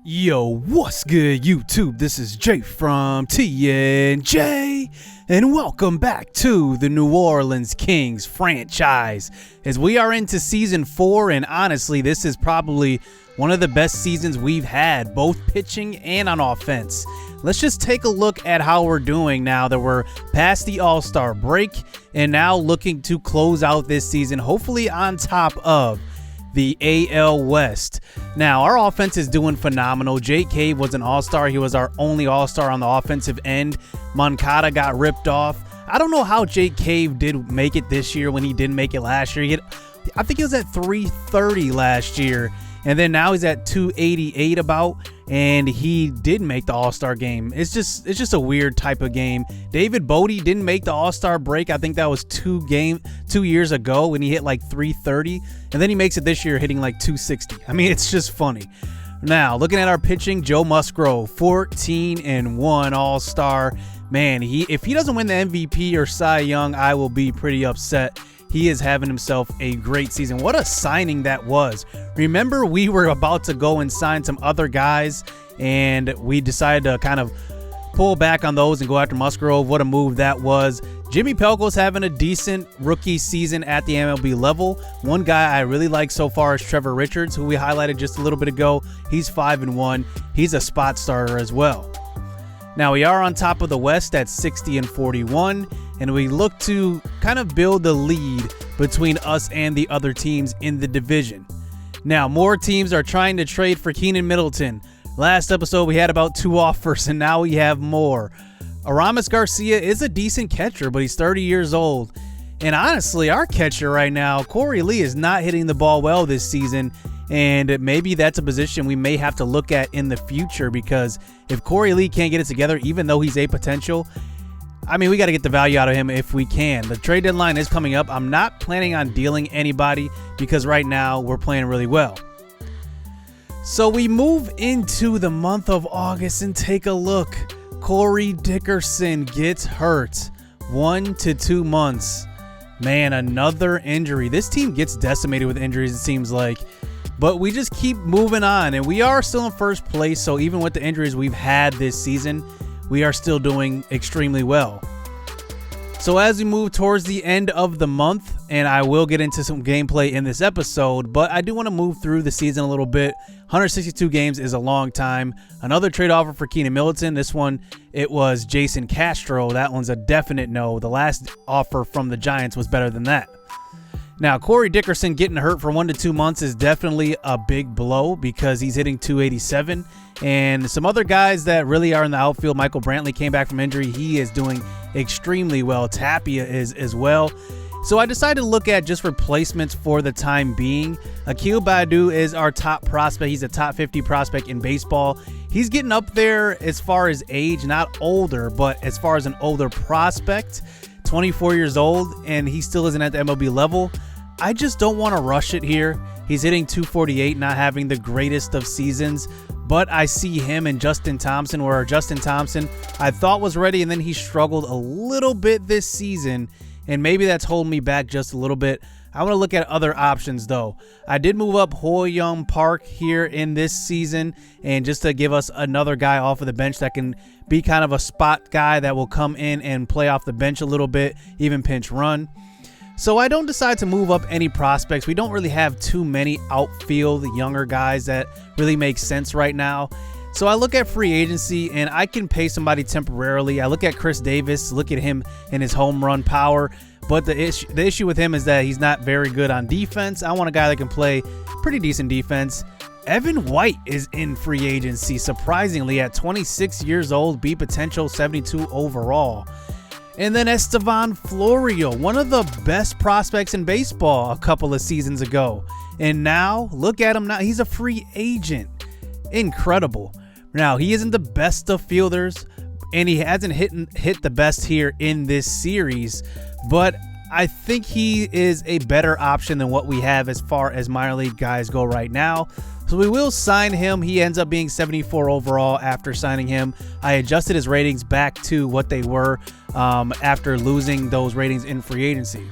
Yo, what's good, YouTube? This is Jay from TNJ, and welcome back to the New Orleans Kings franchise. As we are into Season 4, and honestly, this is probably one of the best seasons we've had, both pitching and on offense. Let's just take a look at how we're doing now that we're past the All-Star break, and now looking to close out this season, hopefully on top of the AL West. Now, our offense is doing phenomenal. Jake Cave was an all-star. He was our only all-star on the offensive end. Moncada got ripped off. I don't know how Jake Cave did make it this year when he didn't make it last year. I think he was at 330 last year, and then now he's at 288 about, and he did make the all-star game. It's just a weird type of game. David Bodie didn't make the all-star break. I think that was 2 years ago when he hit like 330, and then he makes it this year hitting like 260. I mean, it's just funny. Now, looking at our pitching, Joe Musgrove, 14-1 all-star. Man, if he doesn't win the MVP or Cy Young, I will be pretty upset. He is having himself a great season. What a signing that was. Remember, we were about to go and sign some other guys, and we decided to kind of pull back on those and go after Musgrove. What a move that was. Jimmy Pelko's having a decent rookie season at the MLB level. One guy I really like so far is Trevor Richards, who we highlighted just a little bit ago. He's 5-1. He's a spot starter as well. Now, we are on top of the West at 60-41, and we look to kind of build the lead between us and the other teams in the division. Now, more teams are trying to trade for Keenan Middleton. Last episode, we had about 2 offers, and now we have more. Aramis Garcia is a decent catcher, but he's 30 years old. And honestly, our catcher right now, Corey Lee, is not hitting the ball well this season. And maybe that's a position we may have to look at in the future, because if Corey Lee can't get it together, even though he's a potential, I mean, we got to get the value out of him if we can. The trade deadline is coming up. I'm not planning on dealing anybody because right now we're playing really well. So we move into the month of August and take a look. Corey Dickerson gets hurt. 1 to 2 months. Man, another injury. This team gets decimated with injuries, it seems like. But we just keep moving on, and we are still in first place. So even with the injuries we've had this season, we are still doing extremely well. So as we move towards the end of the month, and I will get into some gameplay in this episode, but I do want to move through the season a little bit. 162 games is a long time. Another trade offer for Keenan Middleton. This one, it was Jason Castro. That one's a definite no. The last offer from the Giants was better than that. Now, Corey Dickerson getting hurt for 1 to 2 months is definitely a big blow because he's hitting 287. And some other guys that really are in the outfield, Michael Brantley came back from injury. He is doing extremely well. Tapia is as well. So I decided to look at just replacements for the time being. Akil Baddoo is our top prospect. He's a top 50 prospect in baseball. He's getting up there as far as age, not older, but as far as an older prospect. 24 years old, and he still isn't at the MLB level. I just don't want to rush it here. He's hitting 248, not having the greatest of seasons, but I see him and Justin Thompson, where Justin Thompson I thought was ready, and then he struggled a little bit this season, and maybe that's holding me back just a little bit. I want to look at other options, though. I did move up Ho Young Park here in this season, and just to give us another guy off of the bench that can be kind of a spot guy that will come in and play off the bench a little bit, even pinch run. So I don't decide to move up any prospects. We don't really have too many outfield younger guys that really make sense right now. So I look at free agency, and I can pay somebody temporarily. I look at Chris Davis, look at him and his home run power. But the issue with him is that he's not very good on defense. I want a guy that can play pretty decent defense. Evan White is in free agency, surprisingly, at 26 years old, B potential 72 overall. And then Estevan Florio, one of the best prospects in baseball a couple of seasons ago. And now, look at him now. He's a free agent. Incredible. Now, he isn't the best of fielders, and he hasn't hit the best here in this series, but I think he is a better option than what we have as far as minor league guys go right now. So we will sign him. He ends up being 74 overall after signing him. I adjusted his ratings back to what they were after losing those ratings in free agency.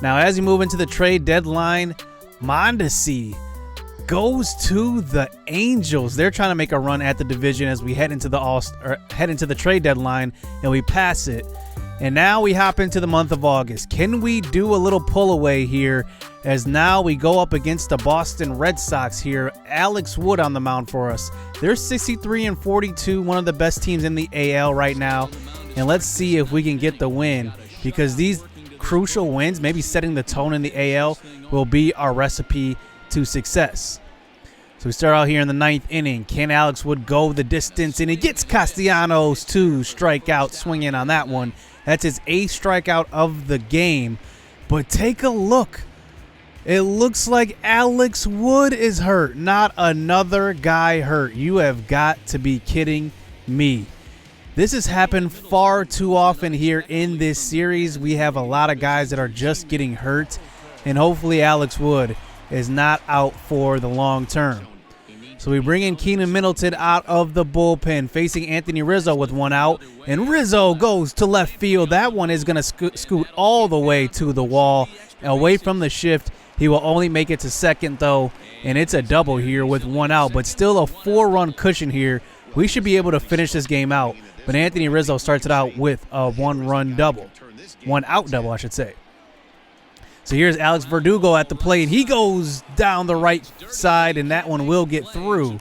Now, as you move into the trade deadline, Mondesi goes to the Angels. They're trying to make a run at the division as we head into the trade deadline, and we pass it. And now we hop into the month of August. Can we do a little pull away here, as now we go up against the Boston Red Sox here? Alex Wood on the mound for us. They're 63-42, one of the best teams in the AL right now. And let's see if we can get the win, because these crucial wins, maybe setting the tone in the AL, will be our recipe to success. So we start out here in the 9th inning. Can Alex Wood go the distance? And he gets Castellanos to strike out, swinging on that one. That's his 8th strikeout of the game. But take a look. It looks like Alex Wood is hurt. Not another guy hurt. You have got to be kidding me. This has happened far too often here in this series. We have a lot of guys that are just getting hurt. And hopefully Alex Wood is not out for the long term. So we bring in Keenan Middleton out of the bullpen, facing Anthony Rizzo with one out. And Rizzo goes to left field. That one is going to scoot all the way to the wall, away from the shift. He will only make it to second, though, and it's a double here with one out. But still a 4-run cushion here. We should be able to finish this game out. But Anthony Rizzo starts it out with a 1-run double. 1-out double, I should say. So here's Alex Verdugo at the plate. He goes down the right side, and that one will get through.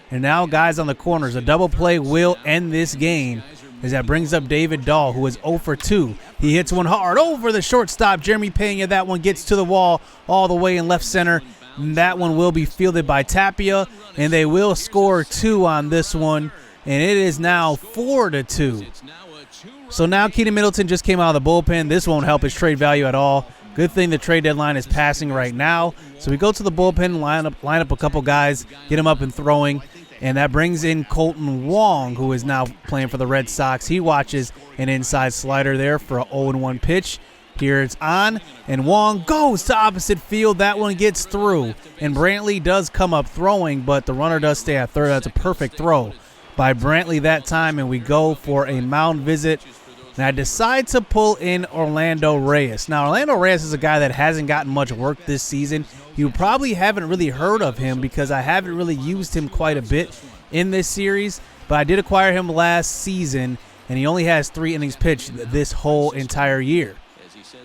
And now guys on the corners. A double play will end this game, as that brings up David Dahl, who is 0 for 2. He hits one hard over the shortstop, Jeremy Pena. That one gets to the wall all the way in left center. And that one will be fielded by Tapia, and they will score 2 on this one. And it is now 4-2. So now Keenan Middleton just came out of the bullpen. This won't help his trade value at all. Good thing the trade deadline is passing right now. So we go to the bullpen, line up a couple guys, get them up and throwing. And that brings in Colton Wong, who is now playing for the Red Sox. He watches an inside slider there for an 0-1 pitch. Here it's on, and Wong goes to opposite field. That one gets through. And Brantley does come up throwing, but the runner does stay at third. That's a perfect throw by Brantley that time, and we go for a mound visit. And I decide to pull in Orlando Reyes. Now, Orlando Reyes is a guy that hasn't gotten much work this season. You probably haven't really heard of him because I haven't really used him quite a bit in this series. But I did acquire him last season, and he only has 3 innings pitched this whole entire year.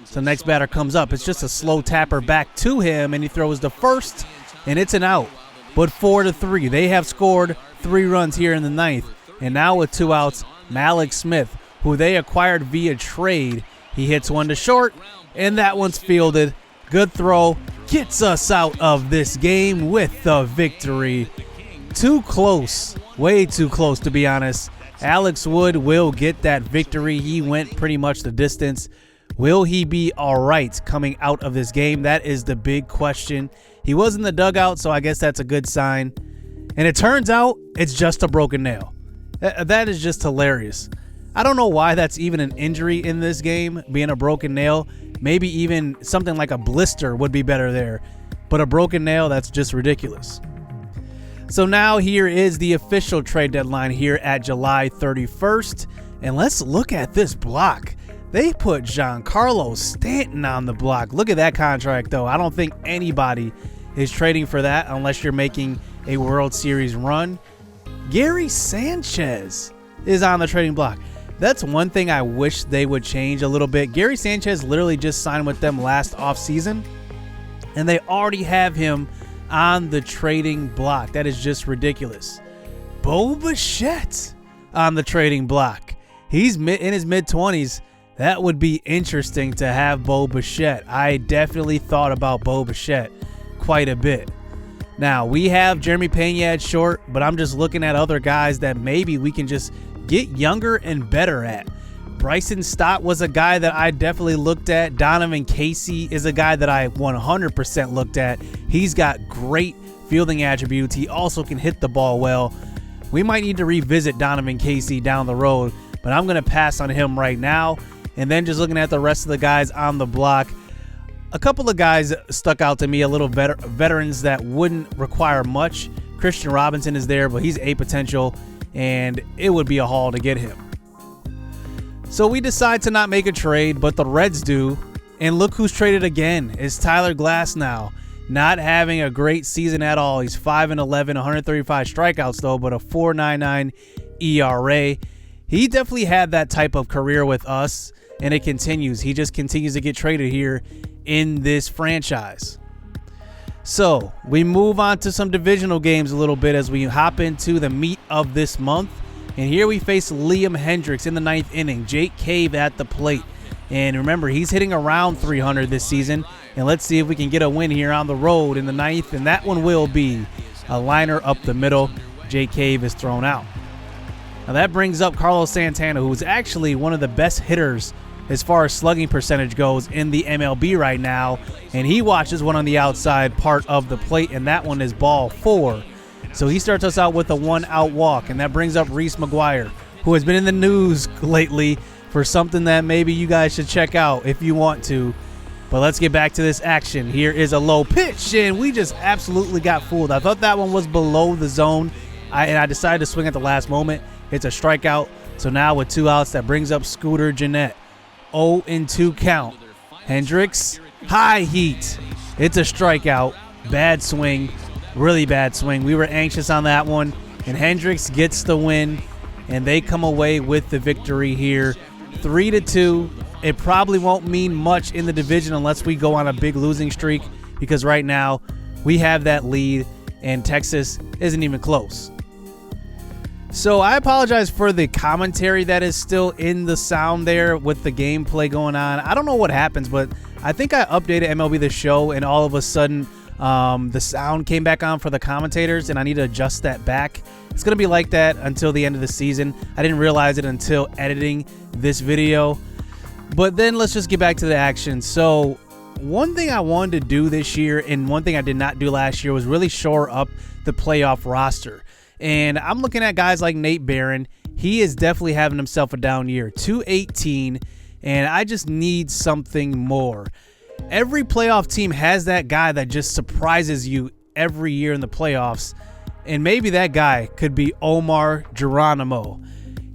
So the next batter comes up. It's just a slow tapper back to him, and he throws the first, and it's an out. But 4-3. They have scored 3 runs here in the 9th. And now with 2 outs, Malik Smith, who they acquired via trade. He hits one to short, and that one's fielded. Good throw. Gets us out of this game with the victory. Too close. Way too close, to be honest. Alex Wood will get that victory. He went pretty much the distance. Will he be all right coming out of this game? That is the big question. He was in the dugout, so I guess that's a good sign. And it turns out it's just a broken nail. That is just hilarious. I don't know why that's even an injury in this game, being a broken nail. Maybe even something like a blister would be better there. But a broken nail, that's just ridiculous. So now here is the official trade deadline here at July 31st. And let's look at this block. They put Giancarlo Stanton on the block. Look at that contract, though. I don't think anybody is trading for that unless you're making a World Series run. Gary Sanchez is on the trading block. That's one thing I wish they would change a little bit. Gary Sanchez literally just signed with them last offseason, and they already have him on the trading block. That is just ridiculous. Bo Bichette on the trading block. He's in his mid-20s. That would be interesting to have Bo Bichette. I definitely thought about Bo Bichette quite a bit. Now, we have Jeremy Pena at short, but I'm just looking at other guys that maybe we can just get younger and better at. Bryson Stott was a guy that I definitely looked at. Donovan Casey is a guy that I 100% looked at. He's got great fielding attributes. He also can hit the ball well. We might need to revisit Donovan Casey down the road, but I'm going to pass on him right now. And then just looking at the rest of the guys on the block, a couple of guys stuck out to me, a little veterans that wouldn't require much. Christian Robinson is there, but he's a potential, and it would be a haul to get him. So we decide to not make a trade, but the Reds do. And look who's traded again. It's Tyler Glasnow. not having a great season at all. He's 5-11, 135 strikeouts though, but a 4.99 ERA. He definitely had that type of career with us, and it continues. He just continues to get traded here in this franchise. So we move on to some divisional games a little bit as we hop into the meat of this month. And here we face Liam Hendriks in the 9th inning. Jake Cave at the plate. And remember, he's hitting around 300 this season. And let's see if we can get a win here on the road in the 9th. And that one will be a liner up the middle. Jake Cave is thrown out. Now that brings up Carlos Santana, who is actually one of the best hitters as far as slugging percentage goes in the MLB right now. And he watches one on the outside part of the plate, and that one is ball 4. So he starts us out with a 1-out walk, and that brings up Reese McGuire, who has been in the news lately for something that maybe you guys should check out if you want to. But let's get back to this action. Here is a low pitch, and we just absolutely got fooled. I thought that one was below the zone, and I decided to swing at the last moment. It's a strikeout. So now with 2 outs, that brings up Scooter Gennett. 0-2 count. Hendriks, high heat. It's a strikeout. Bad swing. Really bad swing. We were anxious on that one. And Hendriks gets the win. And they come away with the victory here. 3-2. It probably won't mean much in the division unless we go on a big losing streak. Because right now, we have that lead. And Texas isn't even close. So I apologize for the commentary that is still in the sound there with the gameplay going on. I don't know what happens, but I think I updated MLB The Show, and all of a sudden the sound came back on for the commentators, and I need to adjust that back. It's going to be like that until the end of the season. I didn't realize it until editing this video. But then let's just get back to the action. So one thing I wanted to do this year, and one thing I did not do last year, was really shore up the playoff roster. And I'm looking at guys like Nate Barron. He is definitely having himself a down year. 218, and I just need something more. Every playoff team has that guy that just surprises you every year in the playoffs. And maybe that guy could be Omar Geronimo.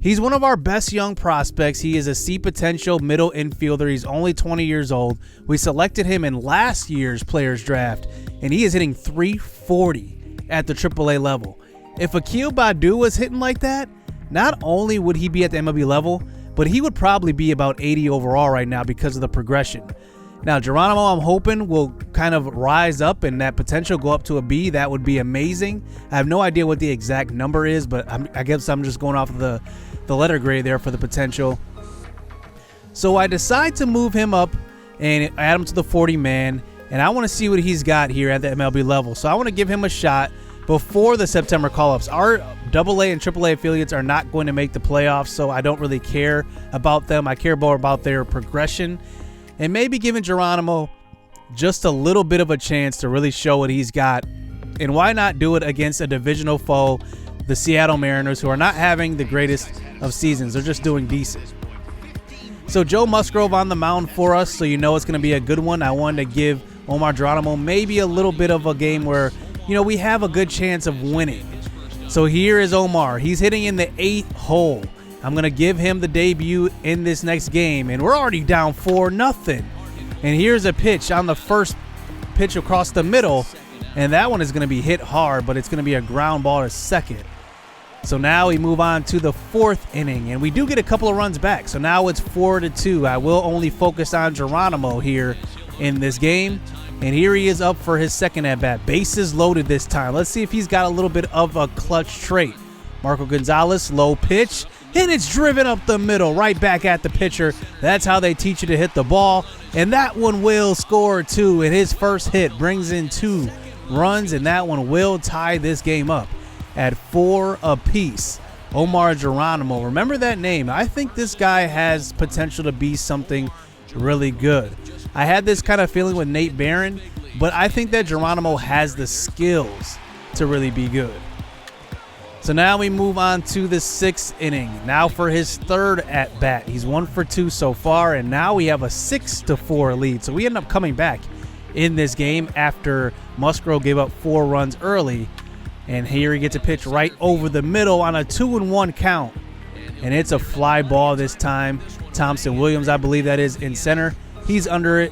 He's one of our best young prospects. He is a C potential middle infielder. He's only 20 years old. We selected him in last year's players draft, and he is hitting 340 at the AAA level. If Akil Baddoo was hitting like that, not only would he be at the MLB level, but he would probably be about 80 overall right now because of the progression. Now, Geronimo, I'm hoping, will kind of rise up and that potential go up to a B. That would be amazing. I have no idea what the exact number is, but I guess I'm just going off of the letter grade there for the potential. So I decide to move him up and add him to the 40-man, and I want to see what he's got here at the MLB level. So I want to give him a shot before the September call-ups. Our AA and AAA affiliates are not going to make the playoffs, so I don't really care about them. I care more about their progression and maybe giving Geronimo just a little bit of a chance to really show what he's got. And why not do it against a divisional foe, the Seattle Mariners, who are not having the greatest of seasons. They're just doing decent. So Joe Musgrove on the mound for us, so you know it's going to be a good one. I wanted to give Omar Geronimo maybe a little bit of a game where, you know, we have a good chance of winning. So here is Omar. He's hitting in the 8th hole. I'm going to give him the debut in this next game, and we're already down 4-0. And here's a pitch on the first pitch across the middle, and that one is going to be hit hard, but it's going to be a ground ball to second. So now we move on to the 4th inning, and we do get a couple of runs back. So now it's 4-2. I will only focus on Geronimo here in this game. And here he is up for his second at-bat. Bases loaded this time. Let's see if he's got a little bit of a clutch trait. Marco Gonzalez, low pitch, and it's driven up the middle, right back at the pitcher. That's how they teach you to hit the ball. And that one will score 2, and his first hit brings in 2 runs, and that one will tie this game up at 4 apiece. Omar Geronimo, remember that name. I think this guy has potential to be something really good. I had this kind of feeling with Nate Barron, but I think that Geronimo has the skills to really be good. So now we move on to the 6th inning. Now for his 3rd at-bat. He's 1 for 2 so far, and now we have a 6-4 lead. So we end up coming back in this game after Musgrove gave up 4 runs early. And here he gets a pitch right over the middle on a 2-1 count. And it's a fly ball this time. Thompson Williams, I believe that is, in center. He's under it,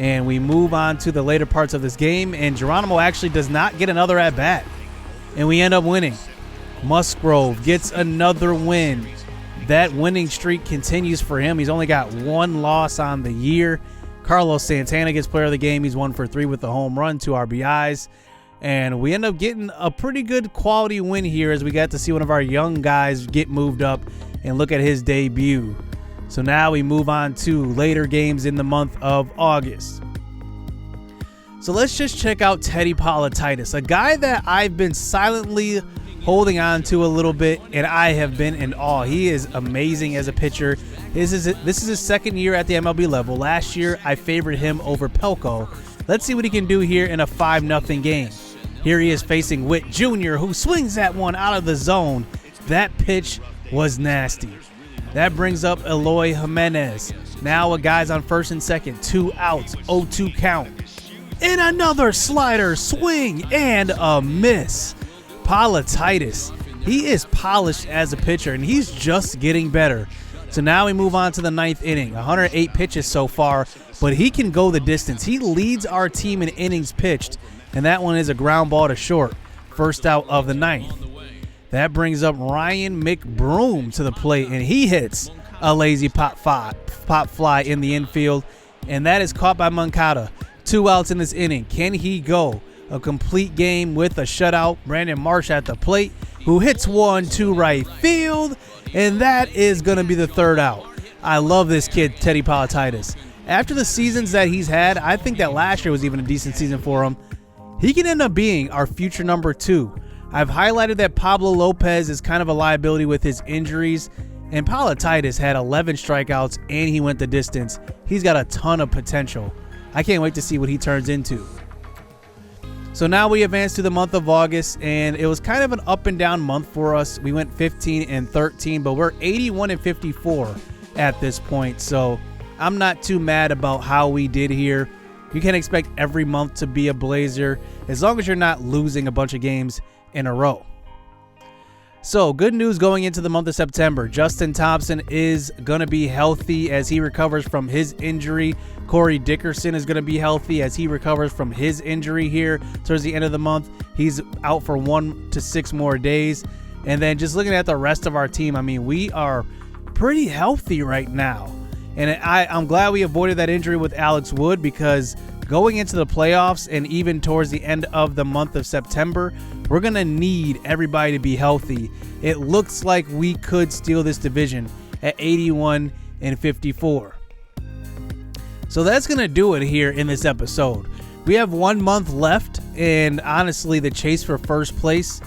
And we move on to the later parts of this game, and Geronimo actually does not get another at-bat. And we end up winning. Musgrove gets another win. That winning streak continues for him. He's only got one loss on the year. Carlos Santana gets player of the game. He's 1 for 3 with the home run, 2 RBIs. And we end up getting a pretty good quality win here as we got to see one of our young guys get moved up and look at his debut. So now we move on to later games in the month of August. So let's just check out Teddy Titus, a guy that I've been silently holding on to a little bit, and I have been in awe. He is amazing as a pitcher. This is his second year at the MLB level. Last year, I favored him over Pelko. Let's see what he can do here in a 5-0 game. Here he is facing Witt Jr., who swings that one out of the zone. That pitch was nasty. That brings up Eloy Jimenez. Now a guy's on first and second, 2 outs, 0-2 count. And another slider, swing, and a miss. Titus, he is polished as a pitcher, and he's just getting better. So now we move on to the 9th inning. 108 pitches so far, but he can go the distance. He leads our team in innings pitched, and that one is a ground ball to short. First out of the 9th. That brings up Ryan McBroom to the plate, and he hits a lazy pop fly in the infield, and that is caught by Moncada. 2 outs in this inning. Can he go a complete game with a shutout? Brandon Marsh at the plate, who hits one to right field, and that is going to be the 3rd out. I love this kid, Teddy Titus. After the seasons that he's had, I think that last year was even a decent season for him. He can end up being our future number 2. I've highlighted that Pablo Lopez is kind of a liability with his injuries, and Titus had 11 strikeouts and he went the distance. He's got a ton of potential. I can't wait to see what he turns into. So now we advance to the month of August, and it was kind of an up and down month for us. We went 15-13, but we're 81-54 at this point. So I'm not too mad about how we did here. You can expect every month to be a blazer as long as you're not losing a bunch of games in a row. So good news going into the month of September. Justin Thompson is going to be healthy as he recovers from his injury. Corey Dickerson is going to be healthy as he recovers from his injury here towards the end of the month. He's out for 1 to 6 more days. And then just looking at the rest of our team, I mean, we are pretty healthy right now. And I'm glad we avoided that injury with Alex Wood, because going into the playoffs and even towards the end of the month of September, we're going to need everybody to be healthy. It looks like we could steal this division at 81-54. So that's going to do it here in this episode. We have 1 month left, and honestly, the chase for first place,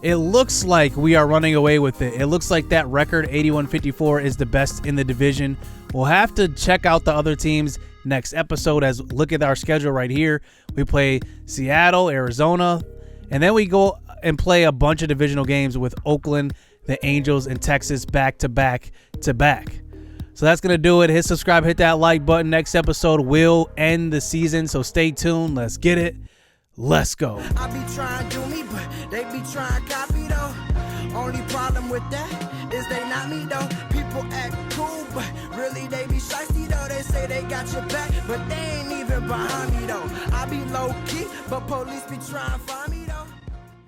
it looks like we are running away with it. It looks like that record, 81-54, is the best in the division. We'll have to check out the other teams next episode as look at our schedule right here. We play Seattle, Arizona, and then we go and play a bunch of divisional games with Oakland, the Angels, and Texas back to back to back. So that's going to do it. Hit subscribe, hit that like button. Next episode will end the season, so stay tuned. Let's get it. Let's go. I be trying to do me, but they be trying to copy though. Only problem with that is they not me though. People act cool, but really they be shiesty though. They say they got your back, but they ain't even behind me though. I be low key, but police be trying to find